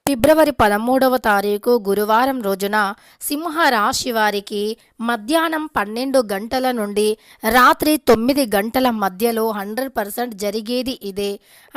ఫిబ్రవరి 13వ తారీఖు గురువారం రోజున సింహ రాశి వారికి మధ్యాహ్నం 12 గంటల నుండి రాత్రి 9 గంటల మధ్యలో 100% జరిగేది ఇదే.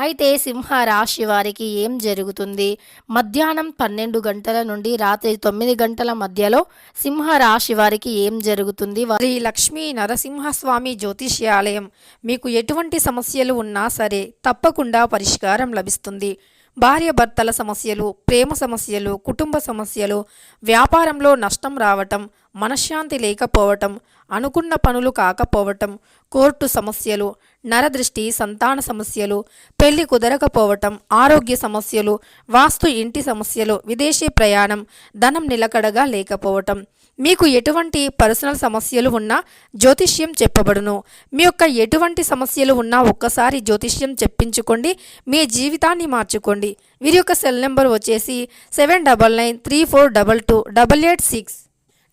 అయితే సింహ రాశి వారికి ఏం జరుగుతుంది? మధ్యాహ్నం 12 గంటల నుండి రాత్రి 9 గంటల మధ్యలో సింహ రాశి వారికి ఏం జరుగుతుంది? శ్రీ లక్ష్మీ నరసింహస్వామి జ్యోతిష్యాలయం మీకు ఎటువంటి సమస్యలు ఉన్నా సరే తప్పకుండా పరిష్కారం లభిస్తుంది. భార్యాభర్తల సమస్యలు, ప్రేమ సమస్యలు, కుటుంబ సమస్యలు, వ్యాపారంలో నష్టం రావటం, మనశ్శాంతి లేకపోవటం, అనుకున్న పనులు కాకపోవటం, కోర్టు సమస్యలు, నరదృష్టి, సంతాన సమస్యలు, పెళ్లి కుదరకపోవటం, ఆరోగ్య సమస్యలు, వాస్తు ఇంటి సమస్యలు, విదేశీ ప్రయాణం, ధనం నిలకడగా లేకపోవటం, మీకు ఎటువంటి పర్సనల్ సమస్యలు ఉన్నా జ్యోతిష్యం చెప్పబడును. మీ యొక్క ఎటువంటి సమస్యలు ఉన్నా ఒక్కసారి జ్యోతిష్యం చెప్పించుకోండి, మీ జీవితాన్ని మార్చుకోండి. వీరి యొక్క సెల్ నెంబర్ వచ్చేసి 7993422886.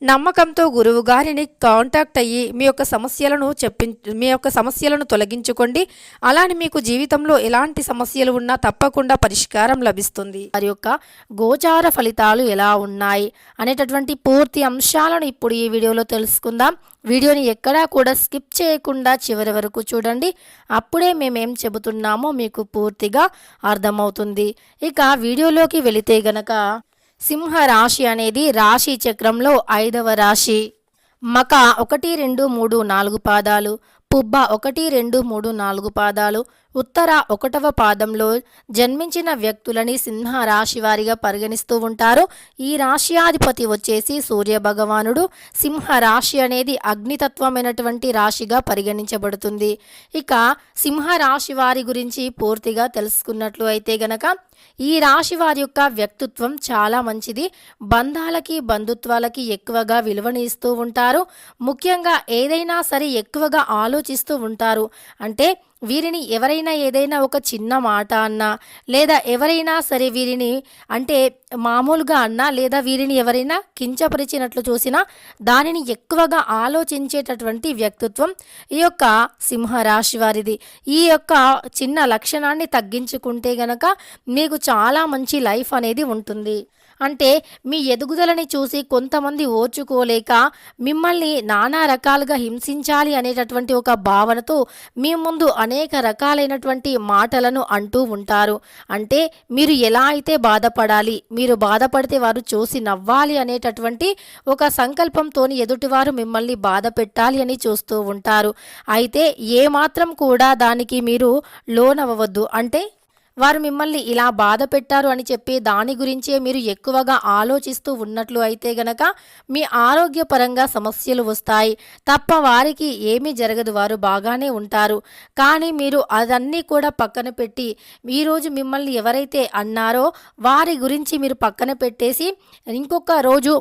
నమ్మకంతో గురువు గారిని కాంటాక్ట్ అయ్యి మీ యొక్క సమస్యలను తొలగించుకోండి. అలానే మీకు జీవితంలో ఎలాంటి సమస్యలు ఉన్నా తప్పకుండా పరిష్కారం లభిస్తుంది. వారి యొక్క గోచార ఫలితాలు ఎలా ఉన్నాయి అనేటటువంటి పూర్తి అంశాలను ఇప్పుడు ఈ వీడియోలో తెలుసుకుందాం. వీడియోని ఎక్కడా కూడా స్కిప్ చేయకుండా చివరి వరకు చూడండి. అప్పుడే మేమేం చెబుతున్నామో మీకు పూర్తిగా అర్థమవుతుంది. ఇక వీడియోలోకి వెళితే గనక సింహ రాశి అనేది రాశి చక్రంలో 5వ రాశి. మక 1, 2, 3, 4 పాదాలు, పుబ్బ 1, 2, 3, 4 పాదాలు, ఉత్తర 1వ పాదంలో జన్మించిన వ్యక్తులని సింహ రాశి వారిగా పరిగణిస్తూ ఉంటారు. ఈ రాశ్యాధిపతి వచ్చేసి సూర్య భగవానుడు. సింహ రాశి అనేది అగ్నితత్వమైనటువంటి రాశిగా పరిగణించబడుతుంది. ఇక సింహ రాశి వారి గురించి పూర్తిగా తెలుసుకున్నట్లు అయితే గనక ఈ రాశి వారి యొక్క వ్యక్తిత్వం చాలా మంచిది. బంధాలకి, బంధుత్వాలకి ఎక్కువగా విలువని ఇస్తూ ఉంటారు. ముఖ్యంగా ఏదైనా సరే ఎక్కువగా ఆలోచిస్తూ ఉంటారు. అంటే వీరిని ఎవరైనా ఏదైనా ఒక చిన్న మాట అన్నా, లేదా ఎవరైనా సరే వీరిని అంటే మామూలుగా అన్నా, లేదా వీరిని ఎవరైనా కించపరిచినట్లు చూసినా దానిని ఎక్కువగా ఆలోచించేటటువంటి వ్యక్తిత్వం ఈ యొక్క సింహరాశి వారిది. ఈ యొక్క చిన్న లక్షణాన్ని తగ్గించుకుంటే గనక మీకు చాలా మంచి లైఫ్ అనేది ఉంటుంది. అంటే మీ ఎదుగుదలని చూసి కొంతమంది ఓర్చుకోలేక మిమ్మల్ని నానా రకాలుగా హింసించాలి అనేటటువంటి ఒక భావనతో మీ ముందు అనేక రకాలైనటువంటి మాటలను అంటూ ఉంటారు. అంటే మీరు ఎలా అయితే బాధపడాలి, మీరు బాధపడితే వారు చూసి నవ్వాలి అనేటటువంటి ఒక సంకల్పంతో ఎదుటివారు మిమ్మల్ని బాధ పెట్టాలి అని చూస్తూ ఉంటారు. అయితే ఏమాత్రం కూడా దానికి మీరు లోనవ్వవద్దు. అంటే వారు మిమ్మల్ని ఇలా బాధ పెట్టారు అని చెప్పి దాని గురించే మీరు ఎక్కువగా ఆలోచిస్తూ ఉన్నట్లు అయితే గనక మీ ఆరోగ్యపరంగా సమస్యలు వస్తాయి తప్ప వారికి ఏమీ జరగదు, వారు బాగానే ఉంటారు. కానీ మీరు అదన్నీ కూడా పక్కన పెట్టి ఈరోజు మిమ్మల్ని ఎవరైతే అన్నారో వారి గురించి మీరు పక్కన పెట్టేసి ఇంకొక రోజు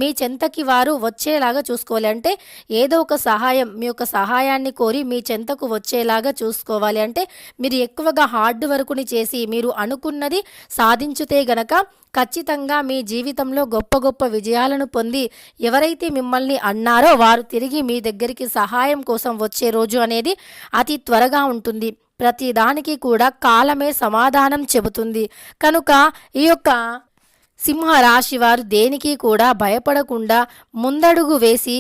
మీ చెంతకి వారు వచ్చేలాగా చూసుకోవాలి. అంటే ఏదో ఒక సహాయం, మీ యొక్క సహాయాన్ని కోరి మీ చెంతకు వచ్చేలాగా చూసుకోవాలి. అంటే మీరు ఎక్కువగా హార్డ్ వర్క్ని చేసి మీరు అనుకున్నది సాధించుతే గనక ఖచ్చితంగా మీ జీవితంలో గొప్ప గొప్ప విజయాలను పొంది ఎవరైతే మిమ్మల్ని అన్నారో వారు తిరిగి మీ దగ్గరికి సహాయం కోసం వచ్చే రోజు అనేది అతి త్వరగా ఉంటుంది. ప్రతి దానికి కూడా కాలమే సమాధానం చెబుతుంది. కనుక ఈ యొక్క సింహ రాశి వారు దేనికి కూడా భయపడకుండా ముందడుగు వేసి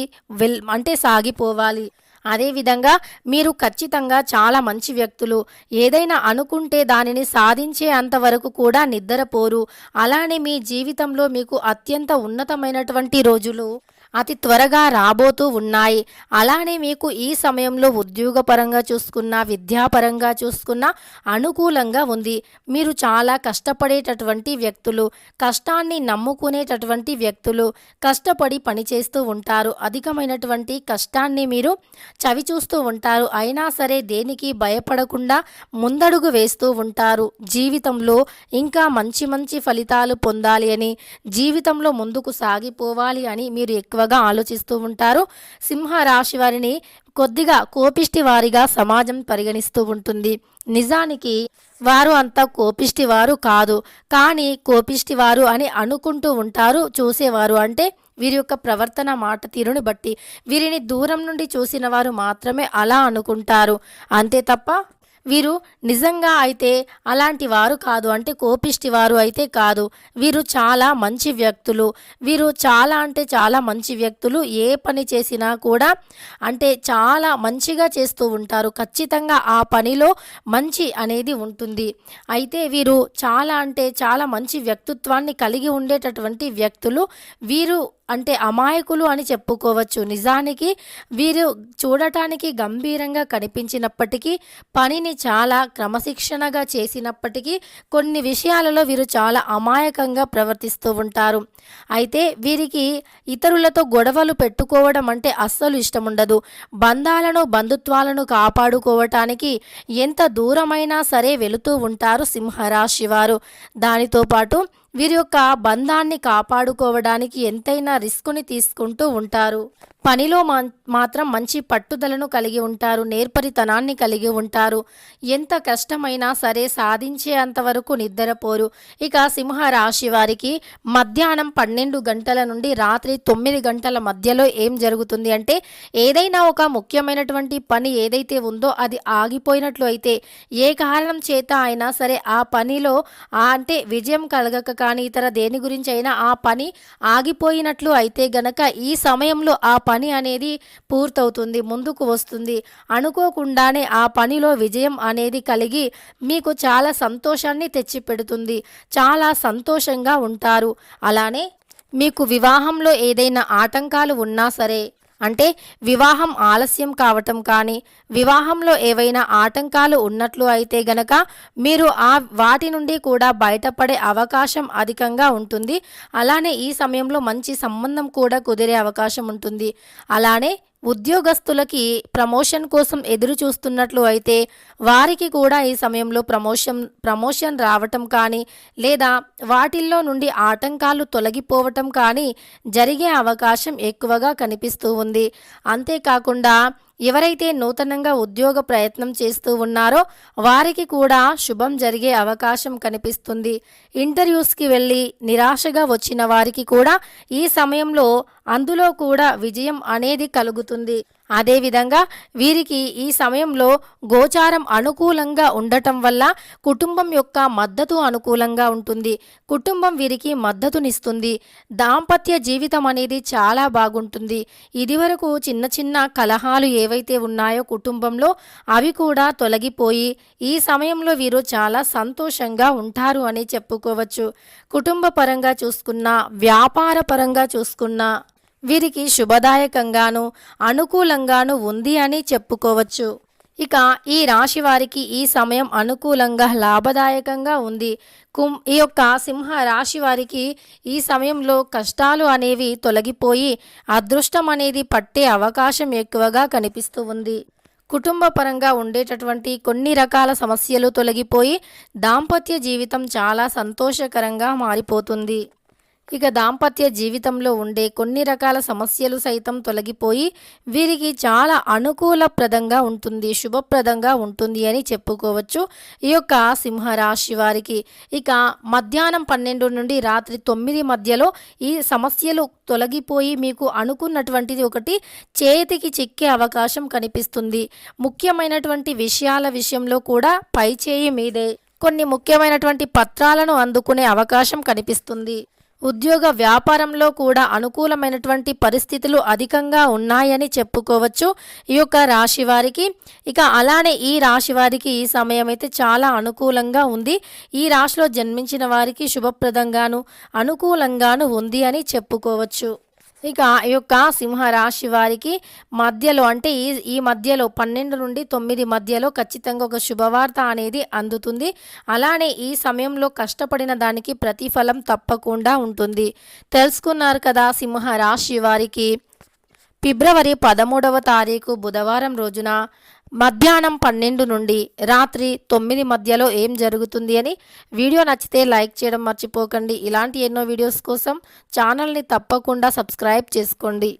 సాగిపోవాలి. అదేవిధంగా మీరు ఖచ్చితంగా చాలా మంచి వ్యక్తులు. ఏదైనా అనుకుంటే దానిని సాధించే అంతవరకు కూడా నిద్రపోరు. అలానే మీ జీవితంలో మీకు అత్యంత ఉన్నతమైనటువంటి రోజులు అతి త్వరగా రాబోతూ ఉన్నాయి. అలానే మీకు ఈ సమయంలో ఉద్యోగపరంగా చూసుకున్నా, విద్యాపరంగా చూసుకున్నా అనుకూలంగా ఉంది. మీరు చాలా కష్టపడేటటువంటి వ్యక్తులు, కష్టాన్ని నమ్ముకునేటటువంటి వ్యక్తులు, కష్టపడి పనిచేస్తూ ఉంటారు. అధికమైనటువంటి కష్టాన్ని మీరు చవి చూస్తూ ఉంటారు. అయినా సరే దేనికి భయపడకుండా ముందడుగు వేస్తూ ఉంటారు. జీవితంలో ఇంకా మంచి మంచి ఫలితాలు పొందాలి అని, జీవితంలో ముందుకు సాగిపోవాలి అని మీరు ఎక్కువగా ఆలోచిస్తూ ఉంటారు. సింహ రాశి వారిని కొద్దిగా కోపిష్టి వారిగా సమాజం పరిగణిస్తూ ఉంటుంది. నిజానికి వారు అంత కోపిష్టి వారు కాదు, కానీ కోపిష్టి వారు అని అనుకుంటూ ఉంటారు చూసేవారు. అంటే వీరి యొక్క ప్రవర్తన, మాట తీరుని బట్టి వీరిని దూరం నుండి చూసిన వారు మాత్రమే అలా అనుకుంటారు. అంతే తప్ప వీరు నిజంగా అయితే అలాంటి వారు కాదు, అంటే కోపిష్టి వారు అయితే కాదు. వీరు చాలా మంచి వ్యక్తులు. వీరు చాలా అంటే చాలా మంచి వ్యక్తులు. ఏ పని చేసినా కూడా అంటే చాలా మంచిగా చేస్తూ ఉంటారు. ఖచ్చితంగా ఆ పనిలో మంచి అనేది ఉంటుంది. అయితే వీరు చాలా అంటే చాలా మంచి వ్యక్తిత్వాన్ని కలిగి ఉండేటటువంటి వ్యక్తులు. వీరు అంటే అమాయకులు అని చెప్పుకోవచ్చు. నిజానికి వీరు చూడటానికి గంభీరంగా కనిపించినప్పటికీ, పనిని చాలా క్రమశిక్షణగా చేసినప్పటికీ కొన్ని విషయాలలో వీరు చాలా అమాయకంగా ప్రవర్తిస్తూ ఉంటారు. అయితే వీరికి ఇతరులతో గొడవలు పెట్టుకోవడం అంటే అస్సలు ఇష్టం ఉండదు. బంధుత్వాలను కాపాడుకోవటానికి ఎంత దూరమైనా సరే వెళుతూ ఉంటారు సింహరాశి వారు. దానితో పాటు వీరి యొక్క బంధాన్ని కాపాడుకోవడానికి ఎంతైనా రిస్కుని తీసుకుంటూ ఉంటారు. పనిలో మాత్రం మంచి పట్టుదలను కలిగి ఉంటారు. నేర్పరితనాన్ని కలిగి ఉంటారు. ఎంత కష్టమైనా సరే సాధించే అంతవరకు నిద్రపోరు. ఇక సింహరాశి వారికి మధ్యాహ్నం 12 గంటల నుండి రాత్రి 9 గంటల మధ్యలో ఏం జరుగుతుంది అంటే, ఏదైనా ఒక ముఖ్యమైనటువంటి పని ఏదైతే ఉందో అది ఆగిపోయినట్లు అయితే, ఏ కారణం చేత అయినా సరే ఆ పనిలో అంటే విజయం కలగక కానీ ఇతర దేని గురించి అయినా ఆ పని ఆగిపోయినట్లు అయితే గనక ఈ సమయంలో ఆ పని అనేది పూర్తవుతుంది, ముందుకు వస్తుంది. అనుకోకుండానే ఆ పనిలో విజయం అనేది కలిగి మీకు చాలా సంతోషాన్ని తెచ్చిపెడుతుంది. చాలా సంతోషంగా ఉంటారు. అలానే మీకు వివాహంలో ఏదైనా ఆటంకాలు ఉన్నా సరే, అంటే వివాహం ఆలస్యం కావటం కానీ, వివాహంలో ఏవైనా ఆటంకాలు ఉన్నట్లు అయితే గనక మీరు వాటి నుండి కూడా బయటపడే అవకాశం అధికంగా ఉంటుంది. అలానే ఈ సమయంలో మంచి సంబంధం కూడా కుదిరే అవకాశం ఉంటుంది. అలానే ఉద్యోగస్తులకి ప్రమోషన్ కోసం ఎదురు చూస్తున్నట్లు అయితే వారికి కూడా ఈ సమయంలో ప్రమోషన్ రావటం కానీ, లేదా వాటిల్లో నుండి ఆటంకాలు తొలగిపోవటం కానీ జరిగే అవకాశం ఎక్కువగా కనిపిస్తూ ఉంది. అంతేకాకుండా ఎవరైతే నూతనంగా ఉద్యోగ ప్రయత్నం చేస్తూ ఉన్నారో వారికి కూడా శుభం జరిగే అవకాశం కనిపిస్తుంది. ఇంటర్వ్యూస్కి వెళ్ళి నిరాశగా వచ్చిన వారికి కూడా ఈ సమయంలో అందులో కూడా విజయం అనేది కలుగుతుంది. అదేవిధంగా వీరికి ఈ సమయంలో గోచారం అనుకూలంగా ఉండటం వల్ల కుటుంబం యొక్క మద్దతు అనుకూలంగా ఉంటుంది. కుటుంబం వీరికి మద్దతునిస్తుంది. దాంపత్య జీవితం అనేది చాలా బాగుంటుంది. ఇదివరకు చిన్న చిన్న కలహాలు ఏవైతే ఉన్నాయో కుటుంబంలో అవి కూడా తొలగిపోయి ఈ సమయంలో వీరు చాలా సంతోషంగా ఉంటారు అని చెప్పుకోవచ్చు. కుటుంబ పరంగా చూసుకున్నా, వ్యాపార పరంగా చూసుకున్నా వీరికి శుభదాయకంగాను అనుకూలంగాను ఉంది అని చెప్పుకోవచ్చు. ఇక ఈ రాశి వారికి ఈ సమయం అనుకూలంగా లాభదాయకంగా ఉంది. ఈ యొక్క సింహ రాశి వారికి ఈ సమయంలో కష్టాలు అనేవి తొలగిపోయి అదృష్టం అనేది పట్టే అవకాశం ఎక్కువగా కనిపిస్తూ ఉంది. కుటుంబ పరంగా ఉండేటటువంటి కొన్ని రకాల సమస్యలు తొలగిపోయి దాంపత్య జీవితం చాలా సంతోషకరంగా మారిపోతుంది. ఇక దాంపత్య జీవితంలో ఉండే కొన్ని రకాల సమస్యలు సైతం తొలగిపోయి వీరికి చాలా అనుకూలప్రదంగా ఉంటుంది, శుభప్రదంగా ఉంటుంది అని చెప్పుకోవచ్చు ఈ యొక్క సింహరాశి వారికి. ఇక మధ్యాహ్నం 12 నుండి రాత్రి 9 మధ్యలో ఈ సమస్యలు తొలగిపోయి మీకు అనుకున్నటువంటిది ఒకటి చేతికి చిక్కే అవకాశం కనిపిస్తుంది. ముఖ్యమైనటువంటి విషయాల విషయంలో కూడా పై చేయి మీదే. కొన్ని ముఖ్యమైనటువంటి పత్రాలను అందుకునే అవకాశం కనిపిస్తుంది. ఉద్యోగ వ్యాపారంలో కూడా అనుకూలమైనటువంటి పరిస్థితులు అధికంగా ఉన్నాయని చెప్పుకోవచ్చు ఈ యొక్క రాశి వారికి. ఇక అలానే ఈ రాశి వారికి ఈ సమయం అయితే చాలా అనుకూలంగా ఉంది. ఈ రాశిలో జన్మించిన వారికి శుభప్రదంగాను అనుకూలంగాను ఉంది అని చెప్పుకోవచ్చు. ఇక ఈ యొక్క సింహరాశి వారికి మధ్యలో అంటే ఈ మధ్యలో 12 నుండి 9 మధ్యలో ఖచ్చితంగా ఒక శుభవార్త అనేది అందుతుంది. అలానే ఈ సమయంలో కష్టపడిన దానికి ప్రతిఫలం తప్పకుండా ఉంటుంది. తెలుసుకున్నారు కదా సింహరాశి వారికి ఫిబ్రవరి 13వ తారీఖు బుధవారం రోజున మధ్యాహ్నం 12 నుండి రాత్రి 9 మధ్యలో ఏం జరుగుతుంది అని. వీడియో నచ్చితే లైక్ చేయడం మర్చిపోకండి. ఇలాంటి ఎన్నో వీడియోస్ కోసం ఛానల్ని తప్పకుండా సబ్స్క్రైబ్ చేసుకోండి.